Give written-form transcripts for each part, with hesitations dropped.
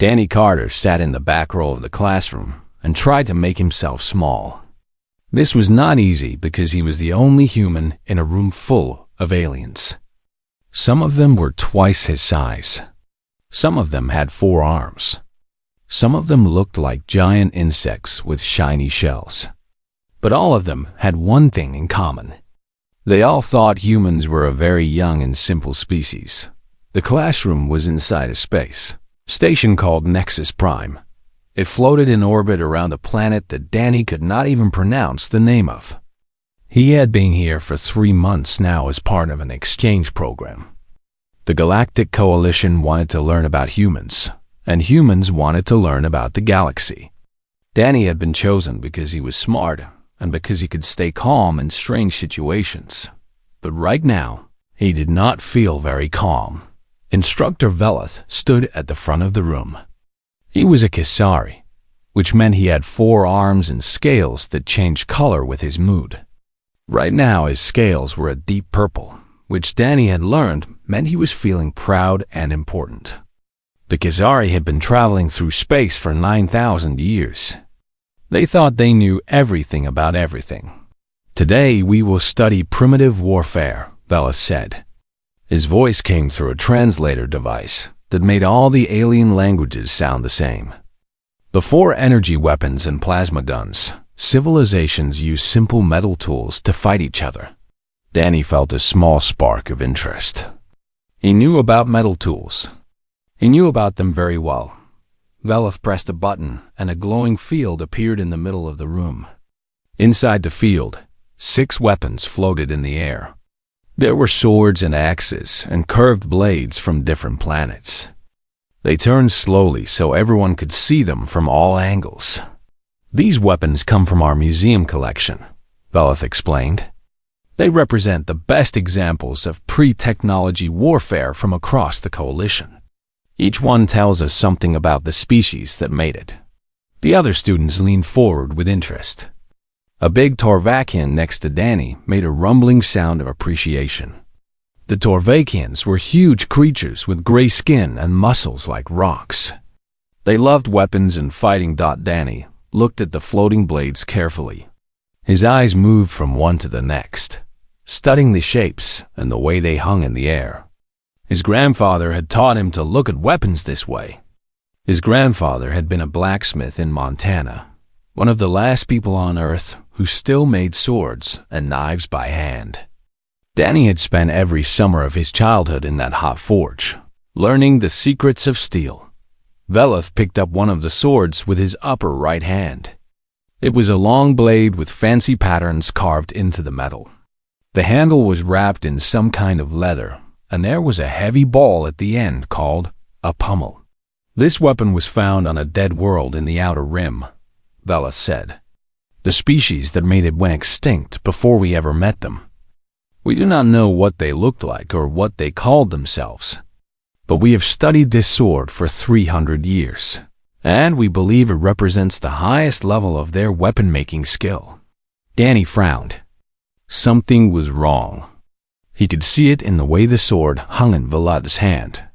Danny Carter sat in the back row of the classroom and tried to make himself small. This was not easy because he was the only human in a room full of aliens. Some of them were twice his size. Some of them had 4 arms. Some of them looked like giant insects with shiny shells. But all of them had one thing in common. They all thought humans were a very young and simple species. The classroom was inside a space station called Nexus Prime. It floated in orbit around a planet that Danny could not even pronounce the name of. He had been here for 3 months now as part of an exchange program. The Galactic Coalition wanted to learn about humans, and humans wanted to learn about the galaxy. Danny had been chosen because he was smart and because he could stay calm in strange situations. But right now, he did not feel very calm. Instructor Veleth stood at the front of the room. He was a Kisari, which meant he had 4 arms and scales that changed color with his mood. Right now his scales were a deep purple, which Danny had learned meant he was feeling proud and important. The Kisari had been traveling through space for 9,000 years. They thought they knew everything about everything. "Today we will study primitive warfare," Veleth said. His voice came through a translator device that made all the alien languages sound the same. Before energy weapons and plasma guns, civilizations used simple metal tools to fight each other. Danny felt a small spark of interest. He knew about metal tools. He knew about them very well. Veleth pressed a button and a glowing field appeared in the middle of the room. Inside the field, 6 weapons floated in the air. There were swords and axes and curved blades from different planets. They turned slowly so everyone could see them from all angles. "These weapons come from our museum collection," Veleth explained. "They represent the best examples of pre-technology warfare from across the coalition. Each one tells us something about the species that made it." The other students leaned forward with interest. A big Torvakian next to Danny made a rumbling sound of appreciation. The Torvakians were huge creatures with gray skin and muscles like rocks. They loved weapons and fighting. Danny looked at the floating blades carefully. His eyes moved from one to the next, studying the shapes and the way they hung in the air. His grandfather had taught him to look at weapons this way. His grandfather had been a blacksmith in Montana, one of the last people on Earth who still made swords and knives by hand. Danny had spent every summer of his childhood in that hot forge, learning the secrets of steel. Veleth picked up one of the swords with his upper right hand. It was a long blade with fancy patterns carved into the metal. The handle was wrapped in some kind of leather, and there was a heavy ball at the end called a pommel. "This weapon was found on a dead world in the Outer Rim," Veleth said. "The species that made it went extinct before we ever met them. We do not know what they looked like or what they called themselves, but we have studied this sword for 300 years, and we believe it represents the highest level of their weapon-making skill." Danny frowned. Something was wrong. He could see it in the way the sword hung in Veleth's hand.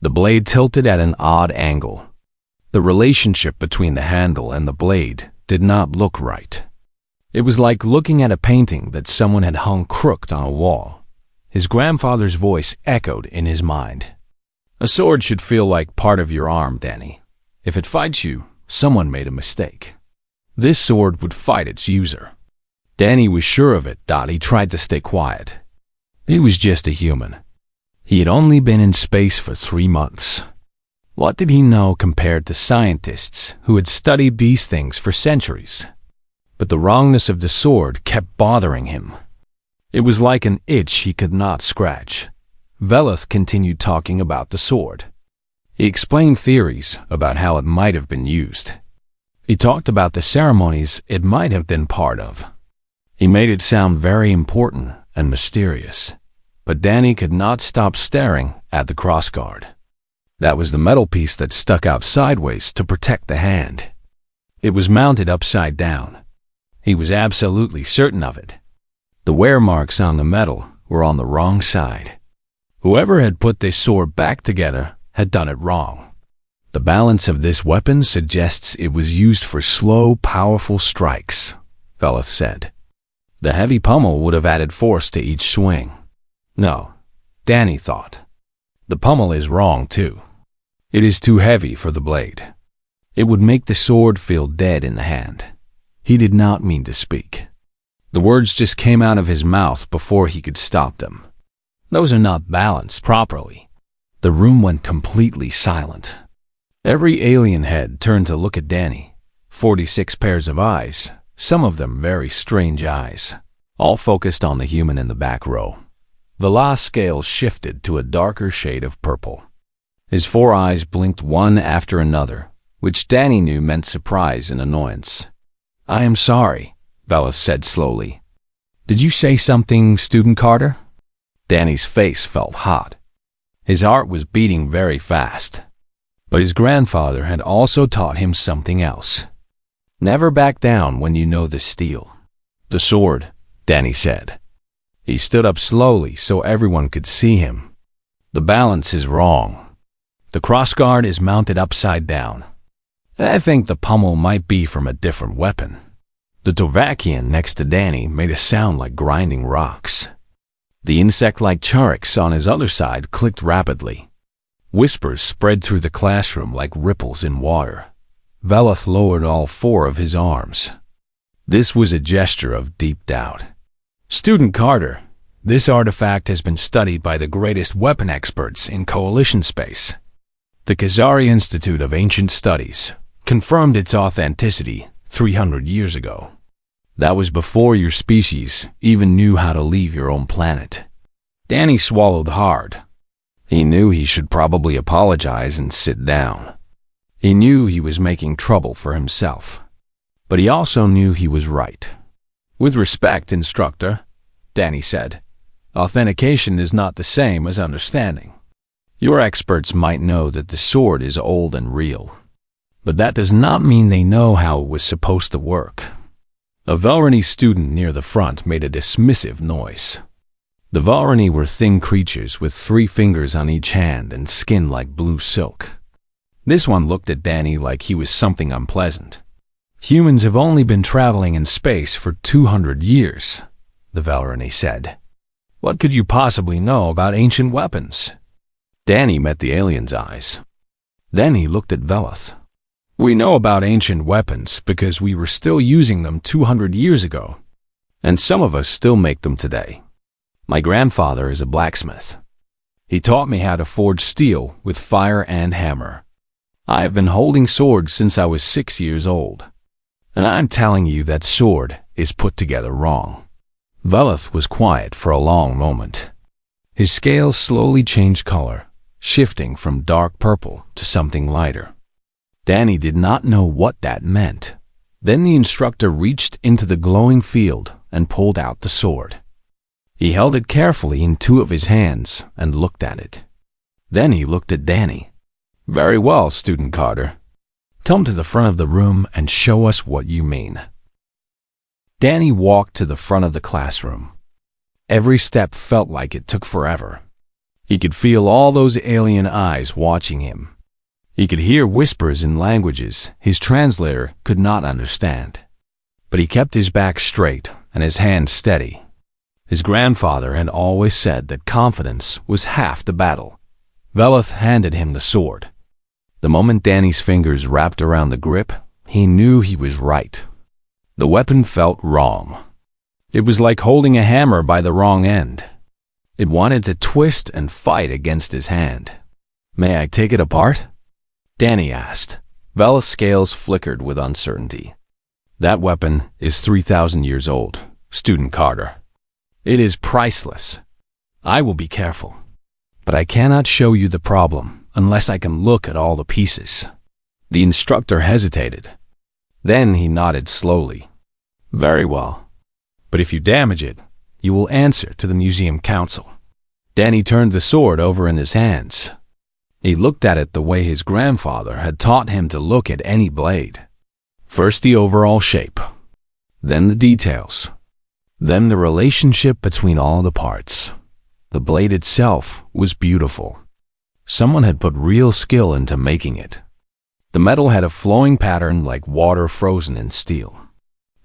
The blade tilted at an odd angle. The relationship between the handle and the blade did not look right. It was like looking at a painting that someone had hung crooked on a wall. His grandfather's voice echoed in his mind. "A sword should feel like part of your arm, Danny. If it fights you, someone made a mistake. This sword would fight its user." Danny was sure of it. He tried to stay quiet. He was just a human. He had only been in space for 3 months. What did he know compared to scientists who had studied these things for centuries? But the wrongness of the sword kept bothering him. It was like an itch he could not scratch. Veleth continued talking about the sword. He explained theories about how it might have been used. He talked about the ceremonies it might have been part of. He made it sound very important and mysterious. But Danny could not stop staring at the crossguard. That was the metal piece that stuck out sideways to protect the hand. It was mounted upside down. He was absolutely certain of it. The wear marks on the metal were on the wrong side. Whoever had put this sword back together had done it wrong. The balance of this weapon suggests it was used for slow, powerful strikes, Veleth said. The heavy pommel would have added force to each swing. No, Danny thought. The pommel is wrong too. It is too heavy for the blade. It would make the sword feel dead in the hand. He did not mean to speak. The words just came out of his mouth before he could stop them. Those are not balanced properly. The room went completely silent. Every alien head turned to look at Danny. 46 pairs of eyes, some of them very strange eyes, all focused on the human in the back row. Veleth's scales shifted to a darker shade of purple. His 4 eyes blinked one after another, which Danny knew meant surprise and annoyance. "I am sorry," Veleth said slowly. "Did you say something, Student Carter?" Danny's face felt hot. His heart was beating very fast. But his grandfather had also taught him something else. Never back down when you know the steel. "The sword," Danny said. He stood up slowly so everyone could see him. "The balance is wrong. The crossguard is mounted upside down. I think the pommel might be from a different weapon." The Tovakian next to Danny made a sound like grinding rocks. The insect-like Charics on his other side clicked rapidly. Whispers spread through the classroom like ripples in water. Veleth lowered all 4 of his arms. This was a gesture of deep doubt. "Student Carter, this artifact has been studied by the greatest weapon experts in Coalition space. The Khazari Institute of Ancient Studies confirmed its authenticity 300 years ago. That was before your species even knew how to leave your own planet." Danny swallowed hard. He knew he should probably apologize and sit down. He knew he was making trouble for himself. But he also knew he was right. "With respect, instructor," Danny said, "authentication is not the same as understanding. Your experts might know that the sword is old and real, but that does not mean they know how it was supposed to work." A Velrani student near the front made a dismissive noise. The Velrani were thin creatures with 3 fingers on each hand and skin like blue silk. This one looked at Danny like he was something unpleasant. "Humans have only been traveling in space for 200 years, the Velrani said. "What could you possibly know about ancient weapons?" Danny met the alien's eyes. Then he looked at Veleth. "We know about ancient weapons because we were still using them 200 years ago, and some of us still make them today. My grandfather is a blacksmith. He taught me how to forge steel with fire and hammer. I have been holding swords since I was 6 years old, and I'm telling you that sword is put together wrong." Veleth was quiet for a long moment. His scales slowly changed color, shifting from dark purple to something lighter. Danny did not know what that meant. Then the instructor reached into the glowing field and pulled out the sword. He held it carefully in 2 of his hands and looked at it. Then he looked at Danny. "Very well, Student Carter. Come to the front of the room and show us what you mean." Danny walked to the front of the classroom. Every step felt like it took forever. He could feel all those alien eyes watching him. He could hear whispers in languages his translator could not understand. But he kept his back straight and his hands steady. His grandfather had always said that confidence was half the battle. Veleth handed him the sword. The moment Danny's fingers wrapped around the grip, he knew he was right. The weapon felt wrong. It was like holding a hammer by the wrong end. It wanted to twist and fight against his hand. "May I take it apart?" Danny asked. Veleth's scales flickered with uncertainty. "That weapon is 3,000 years old, Student Carter. It is priceless. I will be careful. But I cannot show you the problem unless I can look at all the pieces." The instructor hesitated. Then he nodded slowly. "Very well. But if you damage it, you will answer to the museum council." Danny turned the sword over in his hands. He looked at it the way his grandfather had taught him to look at any blade. First the overall shape, then the details, then the relationship between all the parts. The blade itself was beautiful. Someone had put real skill into making it. The metal had a flowing pattern like water frozen in steel.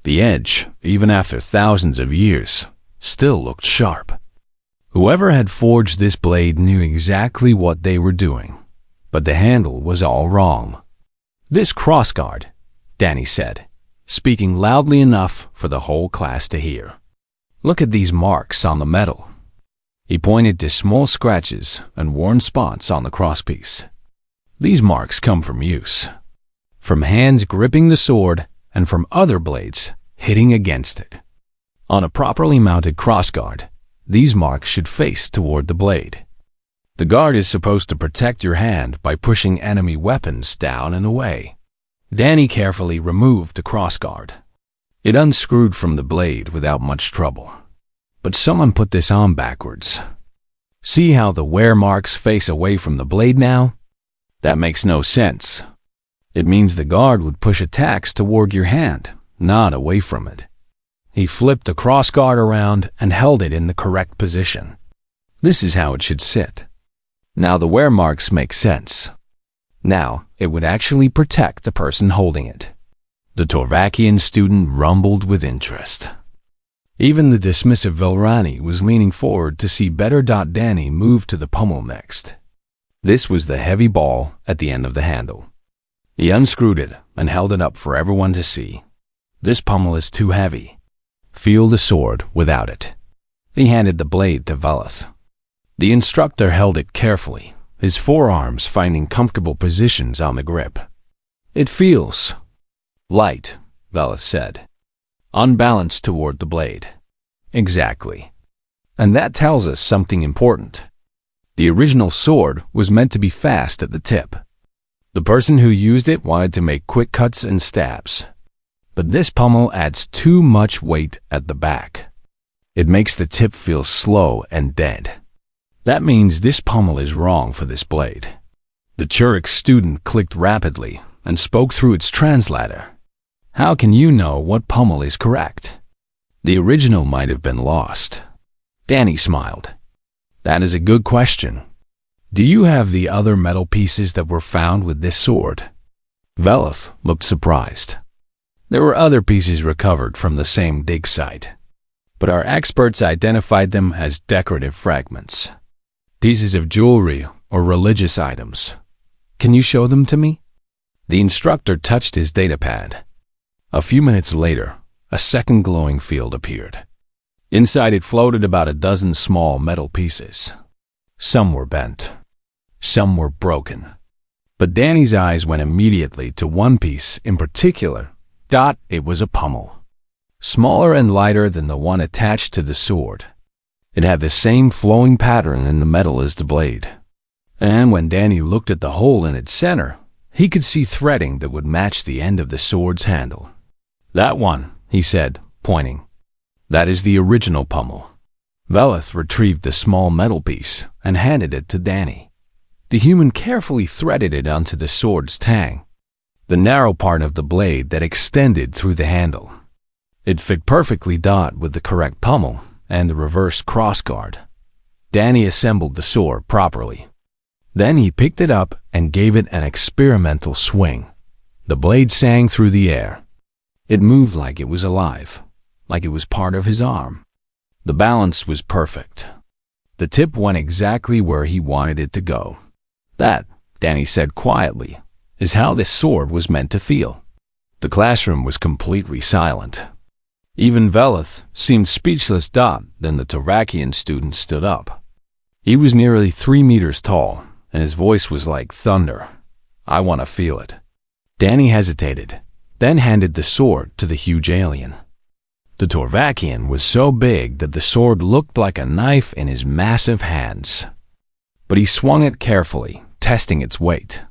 The edge, even after thousands of years, still looked sharp. Whoever had forged this blade knew exactly what they were doing, but the handle was all wrong. "This crossguard," Danny said, speaking loudly enough for the whole class to hear. "Look at these marks on the metal." He pointed to small scratches and worn spots on the crosspiece. "These marks come from use, from hands gripping the sword and from other blades hitting against it. On a properly mounted crossguard, these marks should face toward the blade. The guard is supposed to protect your hand by pushing enemy weapons down and away." Danny carefully removed the crossguard. It unscrewed from the blade without much trouble. But someone put this on backwards. See how the wear marks face away from the blade now? That makes no sense. It means the guard would push attacks toward your hand, not away from it. He flipped the crossguard around and held it in the correct position. This is how it should sit. Now the wear marks make sense. Now it would actually protect the person holding it. The Torvakian student rumbled with interest. Even the dismissive Vilrani was leaning forward to see better. Danny moved to the pommel next. This was the heavy ball at the end of the handle. He unscrewed it and held it up for everyone to see. "This pommel is too heavy. Feel the sword without it." He handed the blade to Velith. The instructor held it carefully, his forearms finding comfortable positions on the grip. "It feels light," Velith said. "Unbalanced toward the blade." "Exactly. And that tells us something important. The original sword was meant to be fast at the tip. The person who used it wanted to make quick cuts and stabs. But this pommel adds too much weight at the back. It makes the tip feel slow and dead. That means this pommel is wrong for this blade." The Churich student clicked rapidly and spoke through its translator. "How can you know what pommel is correct? The original might have been lost." Danny smiled. "That is a good question. Do you have the other metal pieces that were found with this sword?" Velith looked surprised. There were other pieces recovered from the same dig site, but our experts identified them as decorative fragments. Pieces of jewelry or religious items. Can you show them to me?" The instructor touched his datapad. A few minutes later, a second glowing field appeared. Inside it floated about a dozen small metal pieces. Some were bent. Some were broken. But Danny's eyes went immediately to one piece in particular. It was a pommel. Smaller and lighter than the one attached to the sword. It had the same flowing pattern in the metal as the blade. And when Danny looked at the hole in its center, he could see threading that would match the end of the sword's handle. "That one," he said, pointing. "That is the original pommel." Velith retrieved the small metal piece and handed it to Danny. The human carefully threaded it onto the sword's tang, the narrow part of the blade that extended through the handle. It fit perfectly with the correct pommel and the reverse crossguard. Danny assembled the sword properly. Then he picked it up and gave it an experimental swing. The blade sang through the air. It moved like it was alive, like it was part of his arm. The balance was perfect. The tip went exactly where he wanted it to go. "That," Danny said quietly, "is how this sword was meant to feel." The classroom was completely silent. Even Velith seemed speechless. Then the Torvakian student stood up. He was nearly 3 meters tall, and his voice was like thunder. "I want to feel it." Danny hesitated, then handed the sword to the huge alien. The Torvakian was so big that the sword looked like a knife in his massive hands. But he swung it carefully, testing its weight.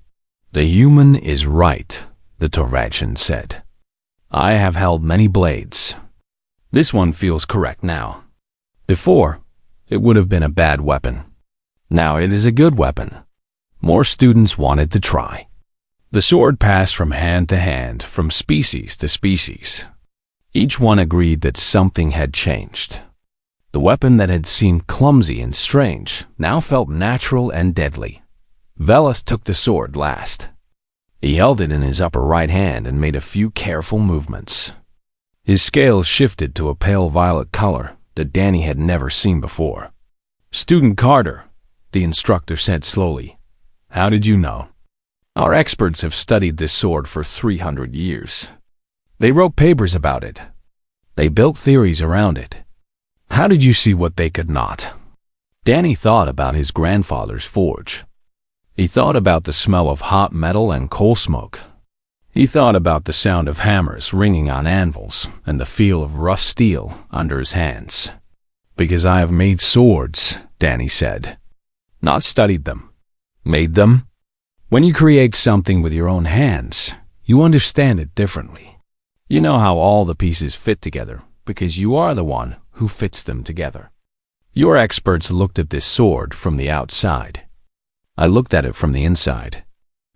"The human is right," the Torvakian said. "I have held many blades. This one feels correct now. Before, it would have been a bad weapon. Now it is a good weapon." More students wanted to try. The sword passed from hand to hand, from species to species. Each one agreed that something had changed. The weapon that had seemed clumsy and strange now felt natural and deadly. Velith took the sword last. He held it in his upper right hand and made a few careful movements. His scales shifted to a pale violet color that Danny had never seen before. "Student Carter," the instructor said slowly, "how did you know? Our experts have studied this sword for 300 years. They wrote papers about it. They built theories around it. How did you see what they could not?" Danny thought about his grandfather's forge. He thought about the smell of hot metal and coal smoke. He thought about the sound of hammers ringing on anvils and the feel of rough steel under his hands. "Because I have made swords," Danny said. "Not studied them. Made them. When you create something with your own hands, you understand it differently. You know how all the pieces fit together because you are the one who fits them together. Your experts looked at this sword from the outside. I looked at it from the inside."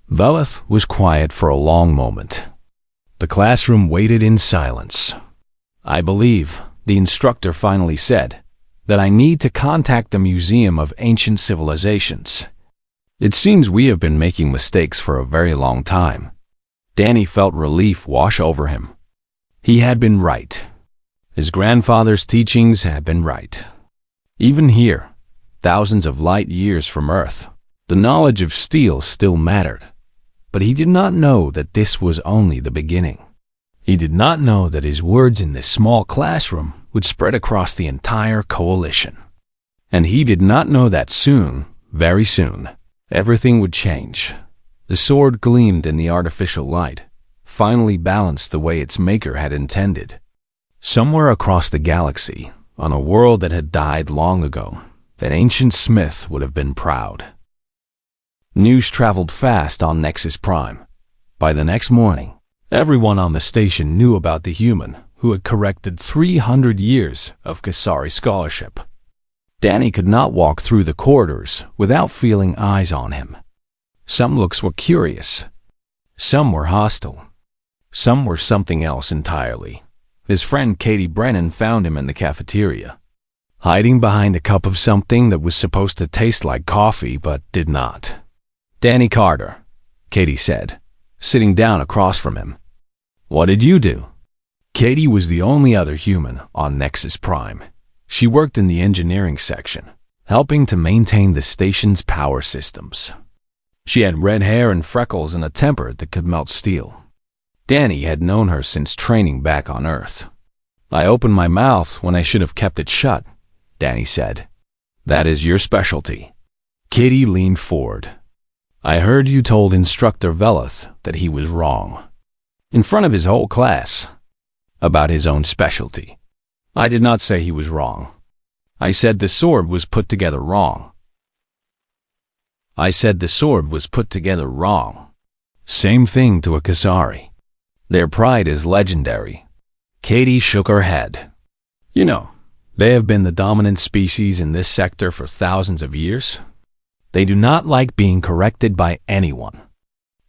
Veleth was quiet for a long moment. The classroom waited in silence. "I believe," the instructor finally said, "that I need to contact the Museum of Ancient Civilizations. It seems we have been making mistakes for a very long time." Danny felt relief wash over him. He had been right. His grandfather's teachings had been right. Even here, thousands of light years from Earth, the knowledge of steel still mattered. But he did not know that this was only the beginning. He did not know that his words in this small classroom would spread across the entire coalition. And he did not know that soon, very soon, everything would change. The sword gleamed in the artificial light, finally balanced the way its maker had intended. Somewhere across the galaxy, on a world that had died long ago, that ancient smith would have been proud. News traveled fast on Nexus Prime. By the next morning, everyone on the station knew about the human who had corrected 300 years of Kasari scholarship. Danny could not walk through the corridors without feeling eyes on him. Some looks were curious. Some were hostile. Some were something else entirely. His friend Katie Brennan found him in the cafeteria, hiding behind a cup of something that was supposed to taste like coffee but did not. "Danny Carter," Katie said, sitting down across from him. "What did you do?" Katie was the only other human on Nexus Prime. She worked in the engineering section, helping to maintain the station's power systems. She had red hair and freckles and a temper that could melt steel. Danny had known her since training back on Earth. "I opened my mouth when I should have kept it shut," Danny said. "That is your specialty." Katie leaned forward. "I heard you told Instructor Veleth that he was wrong. In front of his whole class. About his own specialty." "I did not say he was wrong. I said the sword was put together wrong." "I said the sword was put together wrong. Same thing to a Kasari. Their pride is legendary." Katie shook her head. "You know, they have been the dominant species in this sector for thousands of years. They do not like being corrected by anyone,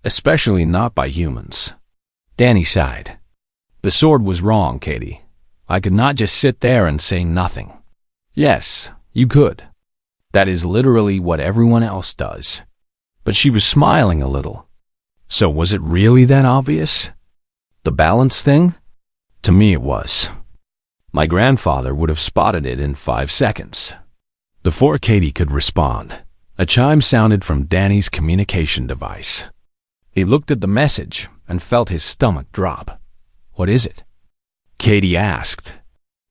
especially not by humans." Danny sighed. "The sword was wrong, Katie. I could not just sit there and say nothing." "Yes, you could. That is literally what everyone else does." But she was smiling a little. "So was it really that obvious? The balance thing? To me it was. My grandfather would have spotted it in 5 seconds." Before Katie could respond, a chime sounded from Danny's communication device. He looked at the message and felt his stomach drop. "What is it?" Katie asked.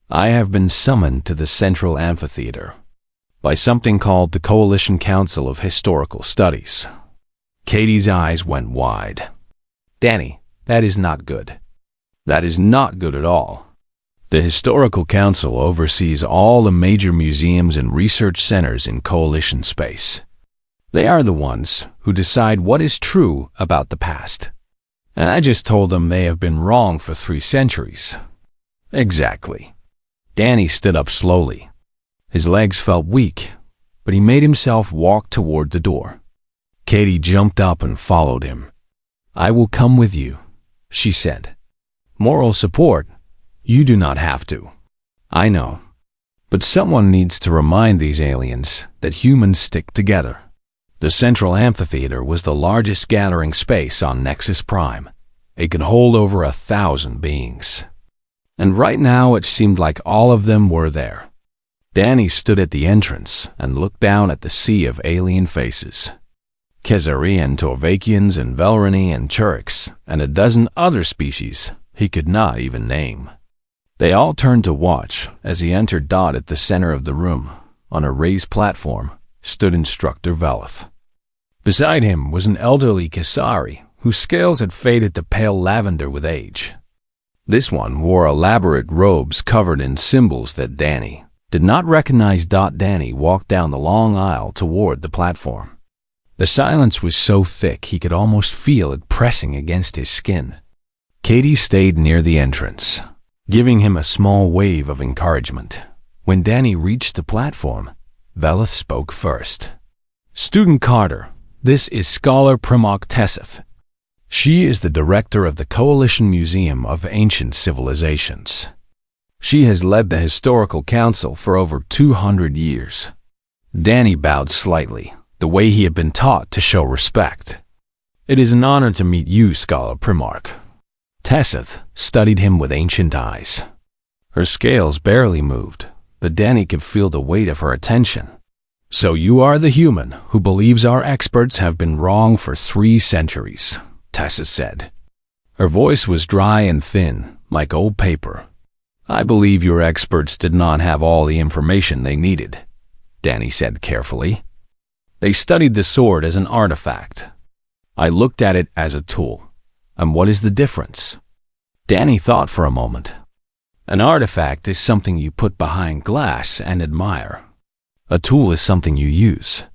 "I have been summoned to the Central Amphitheater by something called the Coalition Council of Historical Studies." Katie's eyes went wide. "Danny, that is not good. That is not good at all. The Historical Council oversees all the major museums and research centers in Coalition space. They are the ones who decide what is true about the past. And I just told them they have been wrong for 3 centuries. "Exactly." Danny stood up slowly. His legs felt weak, but he made himself walk toward the door. Katie jumped up and followed him. "I will come with you," she said. "Moral support? You do not have to. I know. But someone needs to remind these aliens that humans stick together. The central amphitheater was the largest gathering space on Nexus Prime. It could hold over 1,000 beings. And right now it seemed like all of them were there. Danny stood at the entrance and looked down at the sea of alien faces. Khazarian, Torvakians, and Velrani and Churix, and a dozen other species he could not even name. They all turned to watch as he entered. At the center of the room, on a raised platform, stood Instructor Velith. Beside him was an elderly Kasari whose scales had faded to pale lavender with age. This one wore elaborate robes covered in symbols that Danny did not recognize. Danny walked down the long aisle toward the platform. The silence was so thick he could almost feel it pressing against his skin. Katie stayed near the entrance, giving him a small wave of encouragement. When Danny reached the platform, Velith spoke first. "Student Carter, this is Scholar Primok Tessith. She is the director of the Coalition Museum of Ancient Civilizations. She has led the Historical Council for over 200 years. Danny bowed slightly, the way he had been taught to show respect. "It is an honor to meet you, Scholar Primok." Tessith studied him with ancient eyes. Her scales barely moved, but Danny could feel the weight of her attention. "So you are the human who believes our experts have been wrong for 3 centuries, Tessith said. Her voice was dry and thin, like old paper. "I believe your experts did not have all the information they needed," Danny said carefully. "They studied the sword as an artifact. I looked at it as a tool. And what is the difference?" Danny thought for a moment. "An artifact is something you put behind glass and admire. A tool is something you use.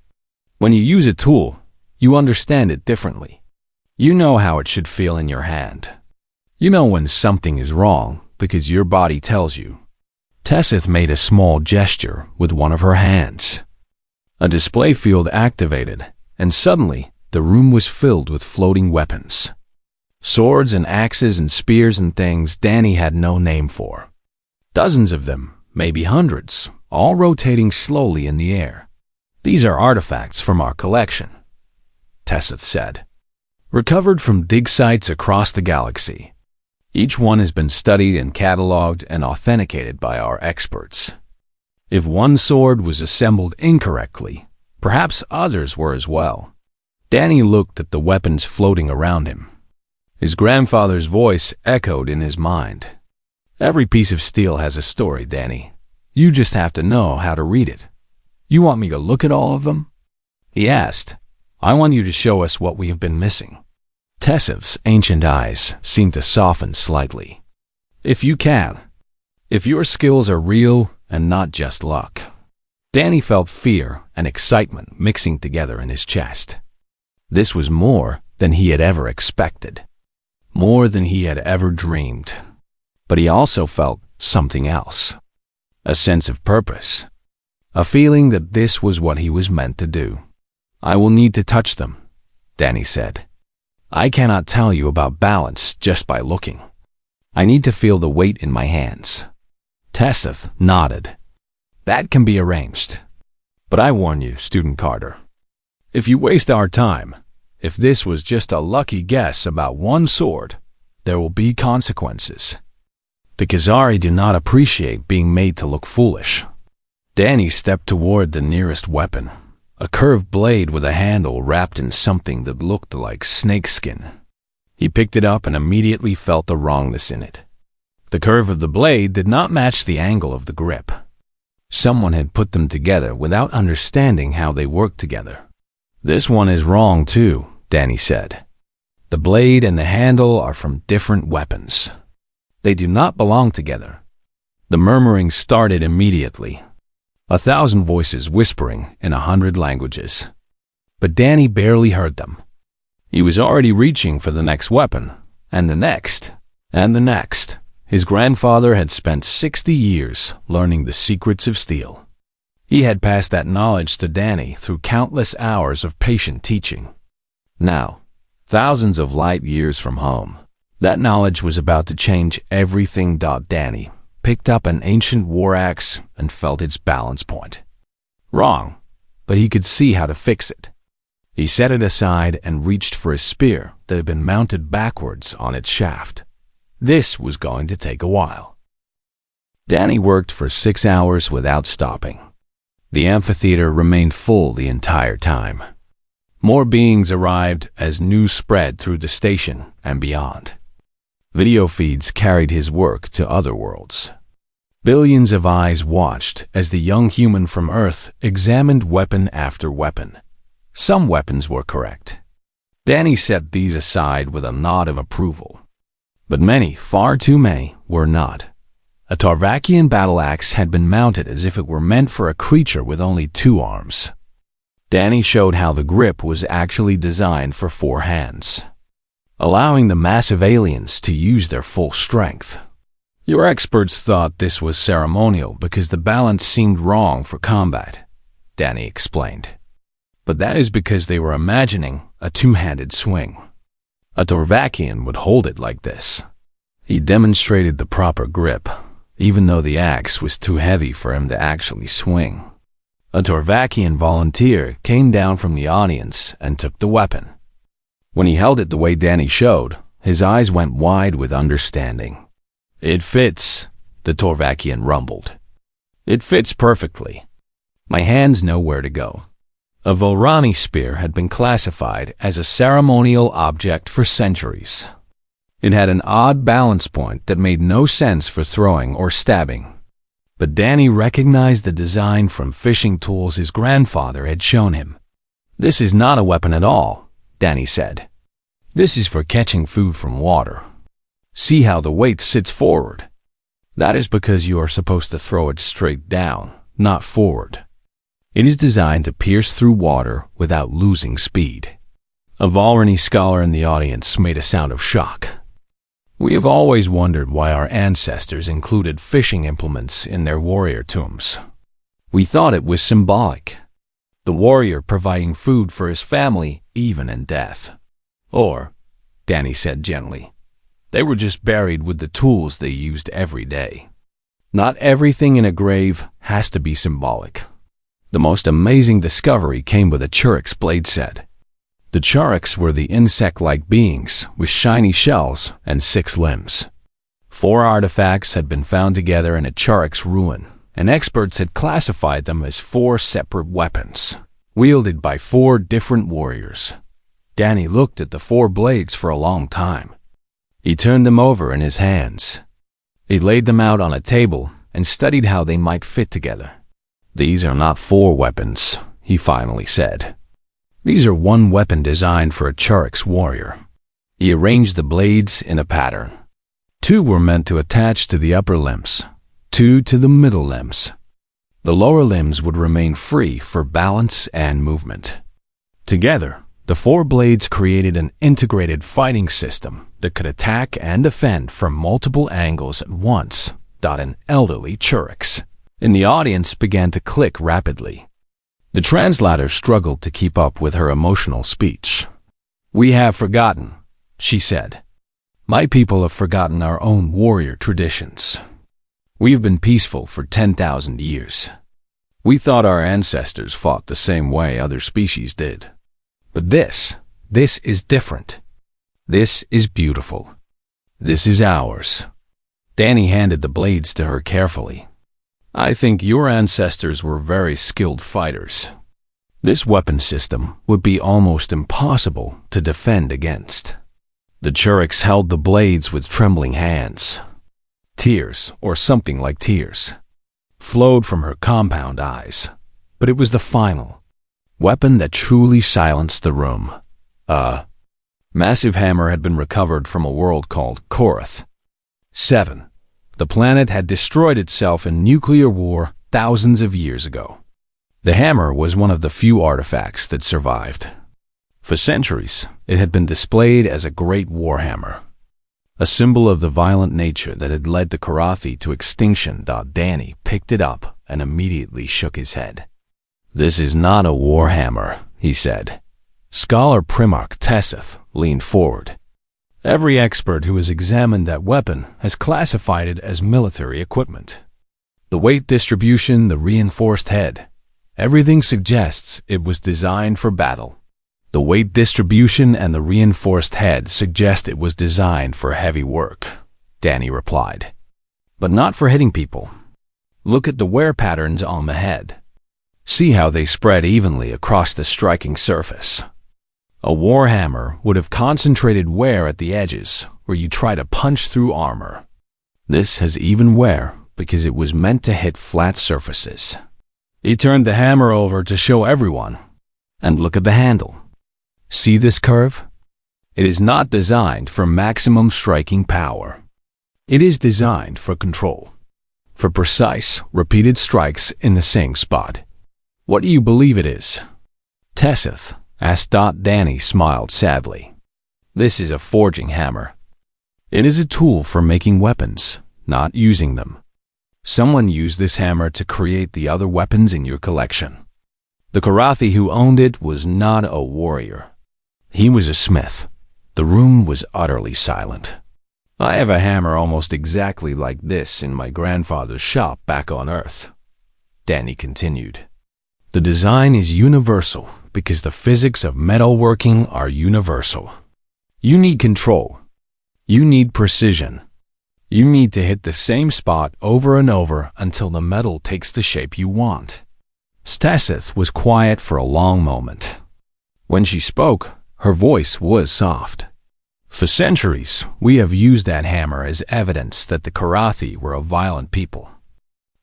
When you use a tool, you understand it differently. You know how it should feel in your hand. You know when something is wrong because your body tells you." Tessith made a small gesture with one of her hands. A display field activated, and suddenly the room was filled with floating weapons. Swords and axes and spears and things Danny had no name for. Dozens of them, maybe hundreds, all rotating slowly in the air. "These are artifacts from our collection," Tessith said. "Recovered from dig sites across the galaxy. Each one has been studied and cataloged and authenticated by our experts. If one sword was assembled incorrectly, perhaps others were as well." Danny looked at the weapons floating around him. His grandfather's voice echoed in his mind. "Every piece of steel has a story, Danny. You just have to know how to read it." "You want me to look at all of them?" he asked. "I want you to show us what we have been missing." Tessith's ancient eyes seemed to soften slightly. "If you can. If your skills are real and not just luck." Danny felt fear and excitement mixing together in his chest. This was more than he had ever expected. More than he had ever dreamed. But he also felt something else. A sense of purpose. A feeling that this was what he was meant to do. "I will need to touch them," Danny said. "I cannot tell you about balance just by looking. I need to feel the weight in my hands." Tessith nodded. "That can be arranged. But I warn you, Student Carter. If you waste our time, if this was just a lucky guess about one sword, there will be consequences. The Khazari do not appreciate being made to look foolish." Danny stepped toward the nearest weapon, a curved blade with a handle wrapped in something that looked like snakeskin. He picked it up and immediately felt the wrongness in it. The curve of the blade did not match the angle of the grip. Someone had put them together without understanding how they worked together. "This one is wrong too," Danny said. "The blade and the handle are from different weapons. They do not belong together." The murmuring started immediately. 1,000 voices whispering in 100 languages. But Danny barely heard them. He was already reaching for the next weapon, and the next, and the next. His grandfather had spent 60 years learning the secrets of steel. He had passed that knowledge to Danny through countless hours of patient teaching. Now, thousands of light years from home, that knowledge was about to change everything. Danny picked up an ancient war axe and felt its balance point. Wrong, but he could see how to fix it. He set it aside and reached for his spear that had been mounted backwards on its shaft. This was going to take a while. Danny worked for 6 hours without stopping. The amphitheater remained full the entire time. More beings arrived as news spread through the station and beyond. Video feeds carried his work to other worlds. Billions of eyes watched as the young human from Earth examined weapon after weapon. Some weapons were correct. Danny set these aside with a nod of approval. But many, far too many, were not. A Tarvakian battle axe had been mounted as if it were meant for a creature with only 2 arms. Danny showed how the grip was actually designed for 4 hands, allowing the massive aliens to use their full strength. Your experts thought this was ceremonial because the balance seemed wrong for combat, Danny explained. But that is because they were imagining a 2-handed swing. A Tarvakian would hold it like this. He demonstrated the proper grip, even though the axe was too heavy for him to actually swing. A Tarvakian volunteer came down from the audience and took the weapon. When he held it the way Danny showed, his eyes went wide with understanding. "It fits," the Tarvakian rumbled. "It fits perfectly. My hands know where to go." A Volrani spear had been classified as a ceremonial object for centuries. It had an odd balance point that made no sense for throwing or stabbing. But Danny recognized the design from fishing tools his grandfather had shown him. "This is not a weapon at all," Danny said. "This is for catching food from water. See how the weight sits forward? That is because you are supposed to throw it straight down, not forward. It is designed to pierce through water without losing speed." A Volrani scholar in the audience made a sound of shock. "We have always wondered why our ancestors included fishing implements in their warrior tombs. We thought it was symbolic. The warrior providing food for his family even in death. Or," Danny said gently, "they were just buried with the tools they used every day. Not everything in a grave has to be symbolic." The most amazing discovery came with a Churix blade set. The Churix were the insect-like beings with shiny shells and 6 limbs. 4 artifacts had been found together in a Churix ruin, and experts had classified them as 4 separate weapons, wielded by 4 different warriors. Danny looked at the 4 blades for a long time. He turned them over in his hands. He laid them out on a table and studied how they might fit together. "These are not 4 weapons," he finally said. "These are 1 weapon designed for a Churix warrior." He arranged the blades in a pattern. 2 were meant to attach to the upper limbs, 2 to the middle limbs. The lower limbs would remain free for balance and movement. Together, the 4 blades created an integrated fighting system that could attack and defend from multiple angles at once. An elderly Churix in the audience began to click rapidly. The translator struggled to keep up with her emotional speech. "We have forgotten," she said. "My people have forgotten our own warrior traditions. We have been peaceful for 10,000 years. We thought our ancestors fought the same way other species did. But this is different. This is beautiful. This is ours." Danny handed the blades to her carefully. "I think your ancestors were very skilled fighters. This weapon system would be almost impossible to defend against." The Churix held the blades with trembling hands. Tears, or something like tears, flowed from her compound eyes, but it was the final weapon that truly silenced the room. A massive hammer had been recovered from a world called Korath. 7. The planet had destroyed itself in nuclear war thousands of years ago. The hammer was one of the few artifacts that survived. For centuries, it had been displayed as a great warhammer, a symbol of the violent nature that had led the Korathi to extinction. Danny picked it up and immediately shook his head. "This is not a warhammer," he said. Scholar Primarch Tesseth leaned forward. "Every expert who has examined that weapon has classified it as military equipment. The weight distribution, the reinforced head, everything suggests it was designed for battle. The weight distribution and the reinforced head suggest it was designed for heavy work, Danny replied. But not for hitting people. Look at the wear patterns on the head. See how they spread evenly across the striking surface. A warhammer would have concentrated wear at the edges where you try to punch through armor. This has even wear because it was meant to hit flat surfaces. He turned the hammer over to show everyone. And look at the handle. See this curve? It is not designed for maximum striking power. It is designed for control, for precise, repeated strikes in the same spot. What do you believe it is? Tessith asked. Danny smiled sadly. This is a forging hammer. It is a tool for making weapons, not using them. Someone used this hammer to create the other weapons in your collection. The Karathi who owned it was not a warrior. He was a smith. The room was utterly silent. I have a hammer almost exactly like this in my grandfather's shop back on Earth, Danny continued. The design is universal because the physics of metalworking are universal. You need control. You need precision. You need to hit the same spot over and over until the metal takes the shape you want. Tessith was quiet for a long moment. When she spoke, her voice was soft. For centuries, we have used that hammer as evidence that the Karathi were a violent people.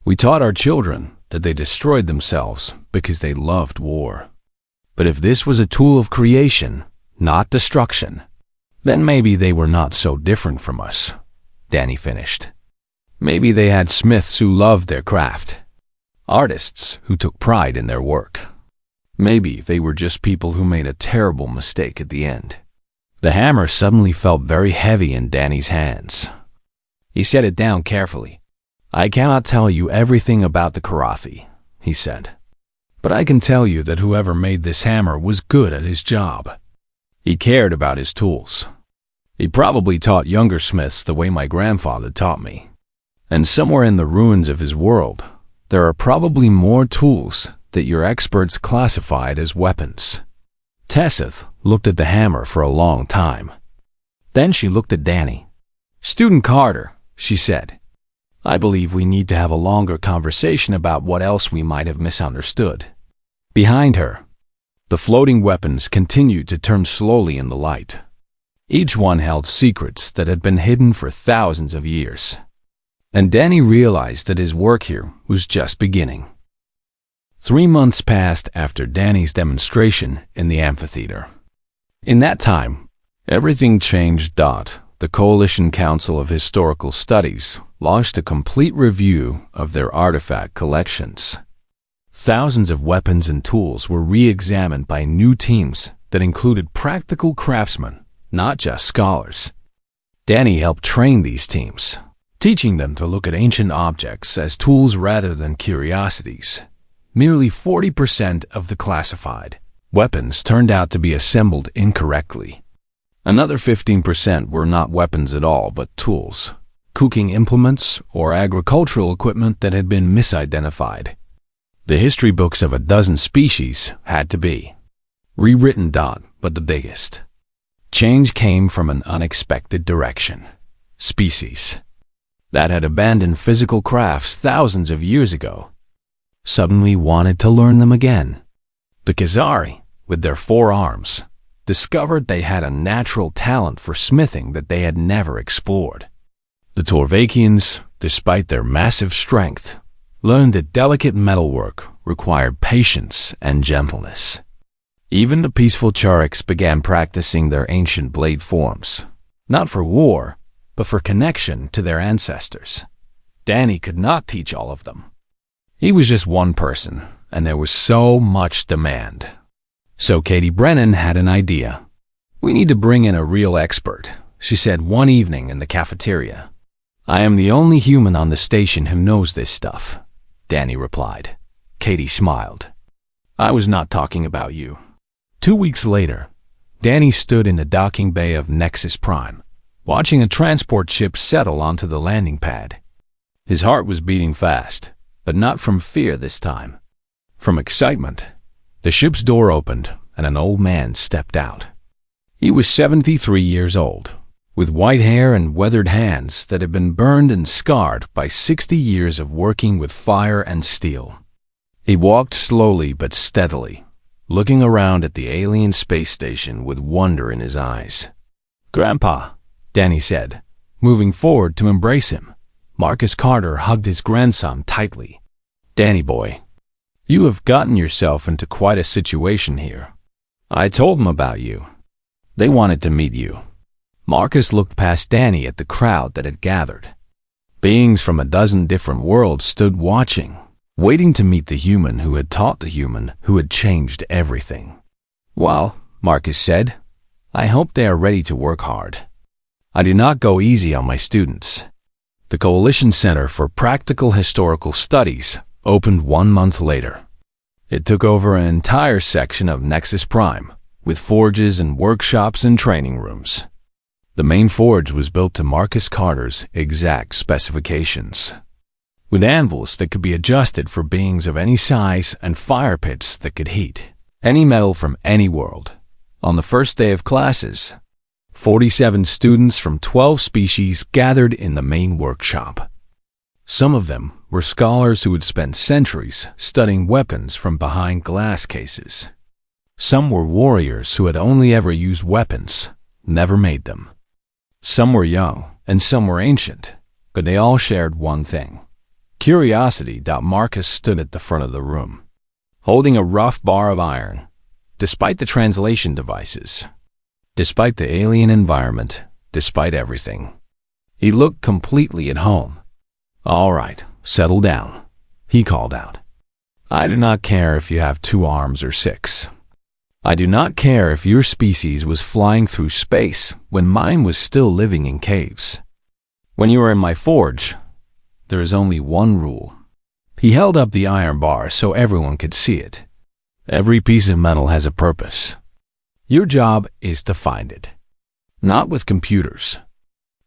We taught our children that they destroyed themselves because they loved war. But if this was a tool of creation, not destruction, then maybe they were not so different from us, Danny finished. Maybe they had smiths who loved their craft, artists who took pride in their work. Maybe they were just people who made a terrible mistake at the end. The hammer suddenly felt very heavy in Danny's hands. He set it down carefully. I cannot tell you everything about the Karathi, he said. But I can tell you that whoever made this hammer was good at his job. He cared about his tools. He probably taught younger smiths the way my grandfather taught me. And somewhere in the ruins of his world, there are probably more tools that your experts classified as weapons. Tessith looked at the hammer for a long time. Then she looked at Danny. Student Carter, she said, I believe we need to have a longer conversation about what else we might have misunderstood. Behind her, the floating weapons continued to turn slowly in the light. Each one held secrets that had been hidden for thousands of years. And Danny realized that his work here was just beginning. 3 months passed after Danny's demonstration in the amphitheater. In that time, everything changed. The Coalition Council of Historical Studies launched a complete review of their artifact collections. Thousands of weapons and tools were re-examined by new teams that included practical craftsmen, not just scholars. Danny helped train these teams, teaching them to look at ancient objects as tools rather than curiosities. Merely 40% of the classified weapons turned out to be assembled incorrectly. Another 15% were not weapons at all but tools, cooking implements, or agricultural equipment that had been misidentified. The history books of a dozen species had to be rewritten. But the biggest change came from an unexpected direction. Species that had abandoned physical crafts thousands of years ago suddenly wanted to learn them again. The Khazari, with their 4 arms, discovered they had a natural talent for smithing that they had never explored. The Torvakians, despite their massive strength, learned that delicate metalwork required patience and gentleness. Even the peaceful Chariks began practicing their ancient blade forms, not for war, but for connection to their ancestors. Danny could not teach all of them. He was just one person, and there was so much demand. So Katie Brennan had an idea. We need to bring in a real expert, she said one evening in the cafeteria. I am the only human on the station who knows this stuff, Danny replied. Katie smiled. I was not talking about you. 2 weeks later, Danny stood in the docking bay of Nexus Prime, watching a transport ship settle onto the landing pad. His heart was beating fast, but not from fear this time. From excitement. The ship's door opened, and an old man stepped out. He was 73 years old, with white hair and weathered hands that had been burned and scarred by 60 years of working with fire and steel. He walked slowly but steadily, looking around at the alien space station with wonder in his eyes. "Grandpa," Danny said, moving forward to embrace him. Marcus Carter hugged his grandson tightly. "Danny boy, you have gotten yourself into quite a situation here. I told them about you. They wanted to meet you." Marcus looked past Danny at the crowd that had gathered. Beings from a dozen different worlds stood watching, waiting to meet the human who had taught the human who had changed everything. "Well," Marcus said, "I hope they are ready to work hard. I do not go easy on my students." The Coalition Center for Practical Historical Studies opened 1 month later. It took over an entire section of Nexus Prime, with forges and workshops and training rooms. The main forge was built to Marcus Carter's exact specifications, with anvils that could be adjusted for beings of any size and fire pits that could heat any metal from any world. On the first day of classes, 47 students from 12 species gathered in the main workshop. Some of them were scholars who had spent centuries studying weapons from behind glass cases. Some were warriors who had only ever used weapons, never made them. Some were young and some were ancient, but they all shared one thing: curiosity. Marcus stood at the front of the room, holding a rough bar of iron. Despite the translation devices, despite the alien environment, despite everything, he looked completely at home. "All right, settle down," he called out. "I do not care if you have 2 arms or 6. I do not care if your species was flying through space when mine was still living in caves. When you are in my forge, there is only one rule." He held up the iron bar so everyone could see it. "Every piece of metal has a purpose. Your job is to find it. Not with computers.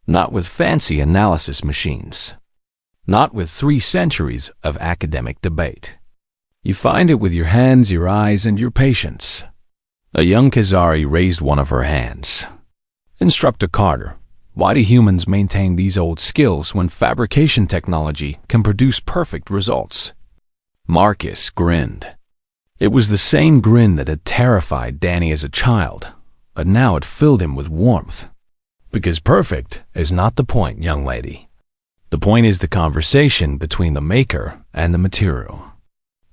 Not with fancy analysis machines. Not with 3 centuries of academic debate. You find it with your hands, your eyes, and your patience." A young Khazari raised one of her hands. "Instructor Carter, why do humans maintain these old skills when fabrication technology can produce perfect results?" Marcus grinned. It was the same grin that had terrified Danny as a child, but now it filled him with warmth. "Because perfect is not the point, young lady. The point is the conversation between the maker and the material.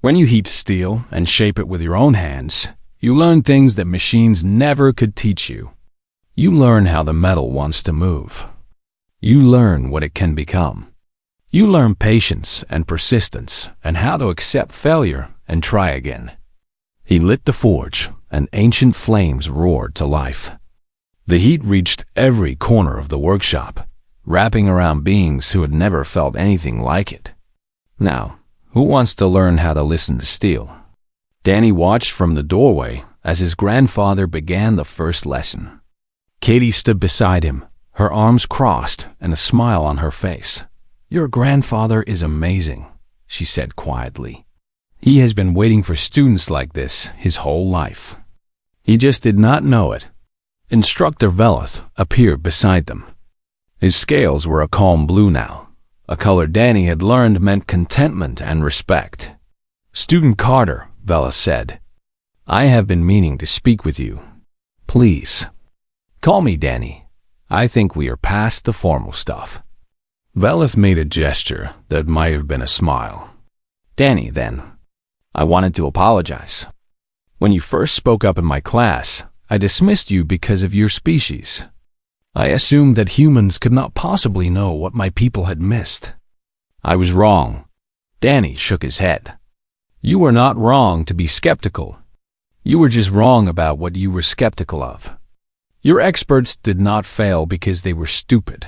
When you heat steel and shape it with your own hands, you learn things that machines never could teach you. You learn how the metal wants to move. You learn what it can become. You learn patience and persistence and how to accept failure and try again." He lit the forge, and ancient flames roared to life. The heat reached every corner of the workshop, wrapping around beings who had never felt anything like it. "Now, who wants to learn how to listen to steel?" Danny watched from the doorway as his grandfather began the first lesson. Katie stood beside him, her arms crossed and a smile on her face. "Your grandfather is amazing," she said quietly. "He has been waiting for students like this his whole life. He just did not know it." Instructor Velith appeared beside them. His scales were a calm blue now, a color Danny had learned meant contentment and respect. "Student Carter," Velith said, "I have been meaning to speak with you. Please, call me Danny. I think we are past the formal stuff." Velith made a gesture that might have been a smile. "Danny, then. I wanted to apologize. When you first spoke up in my class, I dismissed you because of your species. I assumed that humans could not possibly know what my people had missed. I was wrong." Danny shook his head. "You were not wrong to be skeptical. You were just wrong about what you were skeptical of. Your experts did not fail because they were stupid.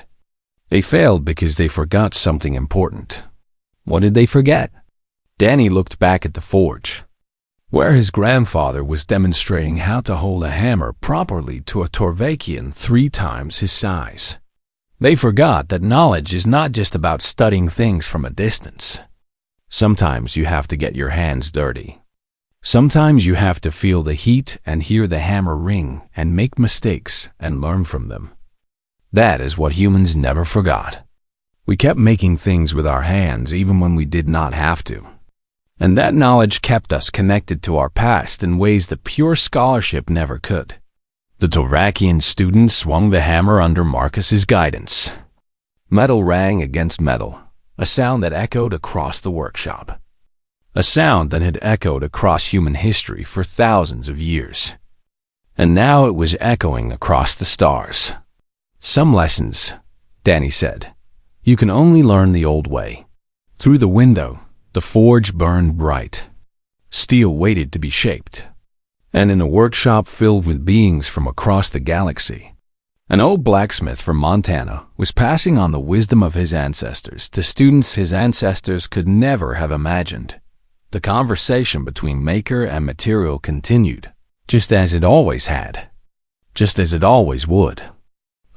They failed because they forgot something important." "What did they forget?" Danny looked back at the forge, where his grandfather was demonstrating how to hold a hammer properly to a Torvakian 3 times his size. They forgot that knowledge is not just about studying things from a distance. Sometimes you have to get your hands dirty. Sometimes you have to feel the heat and hear the hammer ring and make mistakes and learn from them. That is what humans never forgot. We kept making things with our hands even when we did not have to. And that knowledge kept us connected to our past in ways that pure scholarship never could. The Torakian students swung the hammer under Marcus's guidance. Metal rang against metal, a sound that echoed across the workshop. A sound that had echoed across human history for thousands of years. And now it was echoing across the stars. Some lessons, Danny said, you can only learn the old way. Through the window, the forge burned bright. Steel waited to be shaped. And in a workshop filled with beings from across the galaxy, an old blacksmith from Montana was passing on the wisdom of his ancestors to students his ancestors could never have imagined. The conversation between maker and material continued, just as it always had, just as it always would.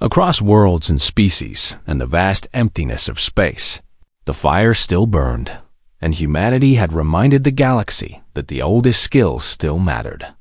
Across worlds and species and the vast emptiness of space, the fire still burned, and humanity had reminded the galaxy that the oldest skills still mattered.